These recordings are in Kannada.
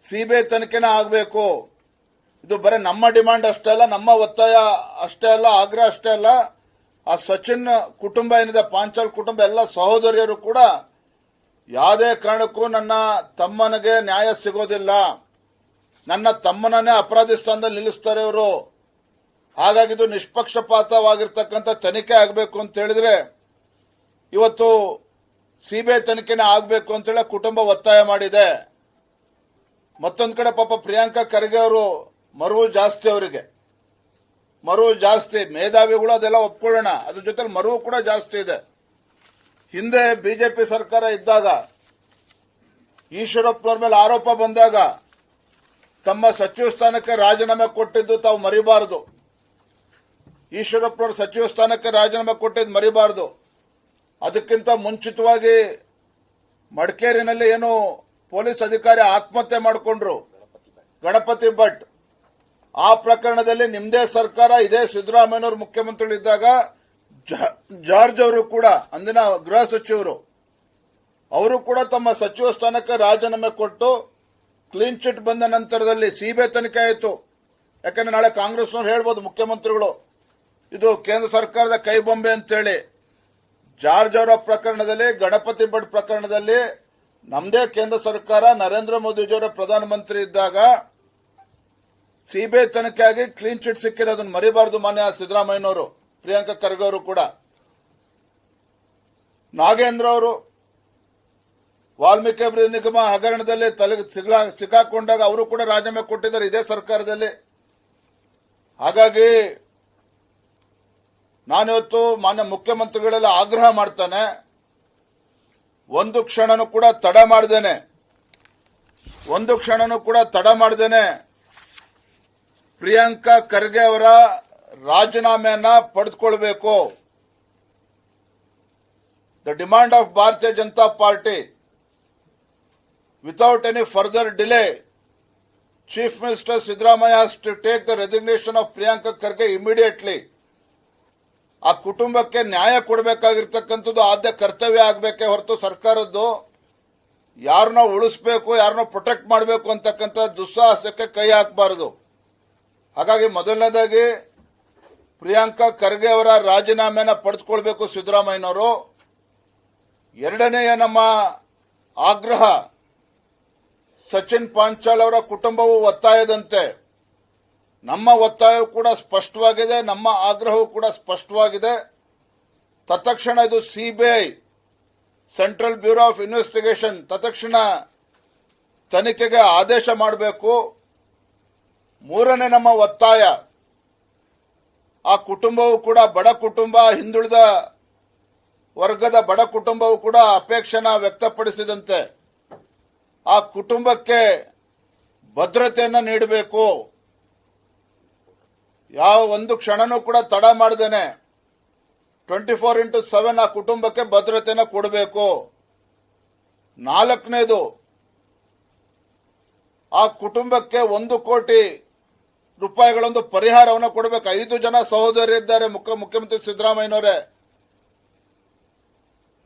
ಸಿಬಿಐ ತನಿಖೆನೇ ಆಗಬೇಕು. ಇದು ಬರೀ ನಮ್ಮ ಡಿಮಾಂಡ್ ಅಷ್ಟೇ ಅಲ್ಲ, ನಮ್ಮ ಒತ್ತಾಯ ಅಷ್ಟೇ ಅಲ್ಲ, ಆಗ್ರಹ ಅಷ್ಟೇ ಅಲ್ಲ. ಆ ಸಚಿನ್ ಕುಟುಂಬ ಏನಿದೆ, ಪಾಂಚಾಲ್ ಕುಟುಂಬ ಎಲ್ಲ ಸಹೋದರಿಯರು ಕೂಡ ಯಾವುದೇ ಕಾರಣಕ್ಕೂ ನನ್ನ ತಮ್ಮನಿಗೆ ನ್ಯಾಯ ಸಿಗೋದಿಲ್ಲ, ನನ್ನ ತಮ್ಮನನ್ನೇ ಅಪರಾಧಿ ಸ್ಥಾನದಲ್ಲಿ ನಿಲ್ಲಿಸ್ತಾರೆ ಇವರು. ಹಾಗಾಗಿ ಇದು ನಿಷ್ಪಕ್ಷಪಾತವಾಗಿರ್ತಕ್ಕಂಥ ತನಿಖೆ ಆಗಬೇಕು ಅಂತ ಹೇಳಿದ್ರೆ ಇವತ್ತು ಸಿಬಿಐ ತನಿಖೆನೇ ಆಗಬೇಕು ಅಂತೇಳಿ ಕುಟುಂಬ ಒತ್ತಾಯ ಮಾಡಿದೆ. ಮತ್ತೊಂದು ಕಡೆ ಪಾಪ ಪ್ರಿಯಾಂಕಾ ಖರ್ಗೆ ಅವರು ಮರುವು ಜಾಸ್ತಿ, ಅವರಿಗೆ ಮರುವು ಜಾಸ್ತಿ, ಮೇಧಾವಿಗಳು ಅದೆಲ್ಲ ಒಪ್ಕೊಳ್ಳೋಣ, ಅದ್ರ ಜೊತೆ ಮರುವು ಕೂಡ ಜಾಸ್ತಿ ಇದೆ. ಹಿಂದೆ ಬಿಜೆಪಿ ಸರ್ಕಾರ ಇದ್ದಾಗ ಈಶ್ವರಪ್ಪನವ್ರ ಮೇಲೆ ಆರೋಪ ಬಂದಾಗ ತಮ್ಮ ಸಚಿವ ಸ್ಥಾನಕ್ಕೆ ರಾಜೀನಾಮೆ ಕೊಟ್ಟಿದ್ದು ತಾವು ಮರಿಬಾರದು. ಈಶ್ವರಪ್ಪನವರು ಸಚಿವ ಸ್ಥಾನಕ್ಕೆ ರಾಜೀನಾಮೆ ಕೊಟ್ಟಿದ್ದು ಮರಿಬಾರದು. ಅದಕ್ಕಿಂತ ಮುಂಚಿತವಾಗಿ ಮಡಿಕೇರಿನಲ್ಲಿ ಏನು ಪೊಲೀಸ್ ಅಧಿಕಾರಿ ಆತ್ಮಹತ್ಯೆ ಮಾಡಿಕೊಂಡ್ರು, ಗಣಪತಿ ಭಟ್, ಆ ಪ್ರಕರಣದಲ್ಲಿ ನಿಮ್ಮದೇ ಸರ್ಕಾರ, ಇದೇ ಸಿದ್ದರಾಮಯ್ಯನವರು ಮುಖ್ಯಮಂತ್ರಿಗಳಿದ್ದಾಗ ಜಾರ್ಜ್ ಅವರು ಕೂಡ, ಅಂದಿನ ಗೃಹ ಸಚಿವರು, ಅವರು ಕೂಡ ತಮ್ಮ ಸಚಿವ ಸ್ಥಾನಕ್ಕೆ ರಾಜೀನಾಮೆ ಕೊಟ್ಟು ಕ್ಲೀನ್ ಚಿಟ್ ಬಂದ ನಂತರದಲ್ಲಿ ಸಿಬಿಐ ತನಿಖೆ ಆಯಿತು. ಯಾಕಂದ್ರೆ ನಾಳೆ ಕಾಂಗ್ರೆಸ್ನವ್ರು ಹೇಳ್ಬೋದು ಮುಖ್ಯಮಂತ್ರಿಗಳು ಇದು ಕೇಂದ್ರ ಸರ್ಕಾರದ ಕೈಬೊಂಬೆ ಅಂತೇಳಿ. ಜಾರ್ಜ್ ಅವರ ಪ್ರಕರಣದಲ್ಲಿ, ಗಣಪತಿ ಭಟ್ ಪ್ರಕರಣದಲ್ಲಿ ನಮ್ಮದೇ ಕೇಂದ್ರ ಸರ್ಕಾರ, ನರೇಂದ್ರ ಮೋದಿಜಿಯವರ ಪ್ರಧಾನಮಂತ್ರಿ ಇದ್ದಾಗ ಸಿಬಿಐ ತನಿಖೆಯಾಗಿ ಕ್ಲೀನ್ ಚಿಟ್ ಸಿಕ್ಕಿದೆ. ಅದನ್ನು ಮರಿಬಾರದು ಮಾನ್ಯ ಸಿದ್ದರಾಮಯ್ಯನವರು, ಪ್ರಿಯಾಂಕಾ ಖರ್ಗೆ ಅವರು ಕೂಡ. ನಾಗೇಂದ್ರ ಅವರು ವಾಲ್ಮೀಕಿ ಅಭಿವೃದ್ಧಿ ನಿಗಮ ಹಗರಣದಲ್ಲಿ ಸಿಕ್ಕಾಕೊಂಡಾಗ ಅವರು ಕೂಡ ರಾಜೀನಾಮೆ ಕೊಟ್ಟಿದ್ದಾರೆ ಇದೇ ಸರ್ಕಾರದಲ್ಲಿ. ಹಾಗಾಗಿ ನಾನಿವತ್ತು ಮಾನ್ಯ ಮುಖ್ಯಮಂತ್ರಿಗಳೆಲ್ಲ ಆಗ್ರಹ ಮಾಡ್ತಾನೆ, ಒಂದು ಕ್ಷಣನೂ ಕೂಡ ತಡ ಮಾಡದೇನೆ ಪ್ರಿಯಾಂಕಾ ಖರ್ಗೆ ಅವರ ರಾಜೀನಾಮೆಯನ್ನ ಪಡೆದುಕೊಳ್ಳಬೇಕು. ದ ಡಿಮಾಂಡ್ ಆಫ್ ಭಾರತೀಯ Janata party without any further delay, Chief Minister Siddaramaiah has to take the resignation of Priyanka Kharge immediately. ಆ ಕುಟುಂಬಕ್ಕೆ ನ್ಯಾಯ ಕೊಡಬೇಕಾಗಿರ್ತಕ್ಕಂಥದ್ದು ಆದ್ಯ ಕರ್ತವ್ಯ ಆಗಬೇಕೇ ಹೊರತು ಸರ್ಕಾರದ್ದು ಯಾರನ್ನ ಉಳಿಸಬೇಕು, ಯಾರನ್ನ ಪ್ರೊಟೆಕ್ಟ್ ಮಾಡಬೇಕು ಅಂತಕ್ಕಂಥ ದುಸ್ಸಾಹಸಕ್ಕೆ ಕೈ ಹಾಕಬಾರದು. ಹಾಗಾಗಿ ಮೊದಲನೇದಾಗಿ ಪ್ರಿಯಾಂಕಾ ಖರ್ಗೆ ಅವರ ರಾಜೀನಾಮೆನ ಪಡೆದುಕೊಳ್ಬೇಕು ಸಿದ್ದರಾಮಯ್ಯನವರು. ಎರಡನೆಯ ನಮ್ಮ ಆಗ್ರಹ, ಸಚಿನ್ ಪಾಂಚಾಲ್ ಅವರ ಕುಟುಂಬವು ಒತ್ತಾಯದಂತೆ ನಮ್ಮ ಒತ್ತಾಯವು ಕೂಡ ಸ್ಪಷ್ಟವಾಗಿದೆ, ನಮ್ಮ ಆಗ್ರಹವೂ ಕೂಡ ಸ್ಪಷ್ಟವಾಗಿದೆ. ತತ್ಕ್ಷಣ ಇದು CBI, central bureau of investigation, ತತ್ಕ್ಷಣ ತನಿಖೆಗೆ ಆದೇಶ ಮಾಡಬೇಕು. ಮೂರನೇ ನಮ್ಮ ಒತ್ತಾಯ, ಆ ಕುಟುಂಬವು ಕೂಡ ಬಡ ಕುಟುಂಬ, ಹಿಂದುಳಿದ ವರ್ಗದ ಬಡ ಕುಟುಂಬವು ಕೂಡ ಅಪೇಕ್ಷೆನ ವ್ಯಕ್ತಪಡಿಸಿದಂತೆ ಆ ಕುಟುಂಬಕ್ಕೆ ಭದ್ರತೆಯನ್ನು ನೀಡಬೇಕು. ಯಾವ ಒಂದು ಕ್ಷಣನೂ ಕೂಡ ತಡ ಮಾಡದೇನೆ 24x7 ಆ ಕುಟುಂಬಕ್ಕೆ ಭದ್ರತೆಯನ್ನು ಕೊಡಬೇಕು. ನಾಲ್ಕನೇದು, ಆ ಕುಟುಂಬಕ್ಕೆ 1 ಕೋಟಿ ರೂಪಾಯಿಗಳೊಂದು ಪರಿಹಾರವನ್ನು ಕೊಡಬೇಕು. 5 ಜನ ಸಹೋದರಿದ್ದಾರೆ ಮುಖ್ಯಮಂತ್ರಿ ಸಿದ್ದರಾಮಯ್ಯನವರೇ,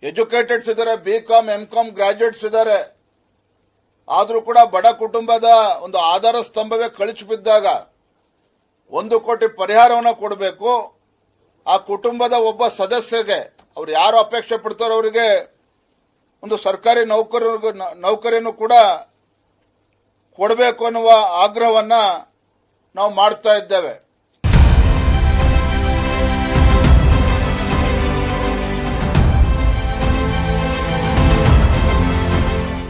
ಎಜುಕೇಟೆಡ್ಸ್ ಇದ್ದಾರೆ, BCom MCom ಗ್ರಾಜ್ಯುಯೇಟ್ಸ್ ಇದ್ದಾರೆ. ಆದರೂ ಕೂಡ ಬಡ ಕುಟುಂಬದ ಒಂದು ಆಧಾರ ಸ್ತಂಭವೇ ಕಳಚಿ ಬಿದ್ದಾಗ 1 ಕೋಟಿ ಪರಿಹಾರವನ್ನು ಕೊಡಬೇಕು. ಆ ಕುಟುಂಬದ ಒಬ್ಬ ಸದಸ್ಯಗೆ, ಅವ್ರು ಯಾರು ಅಪೇಕ್ಷೆ ಪಡ್ತಾರೋ ಅವರಿಗೆ ಒಂದು ಸರ್ಕಾರಿ ನೌಕರಿಯನ್ನು ಕೂಡ ಕೊಡಬೇಕು ಅನ್ನುವ ಆಗ್ರಹವನ್ನ ನಾವು ಮಾಡ್ತಾ ಇದ್ದೇವೆ.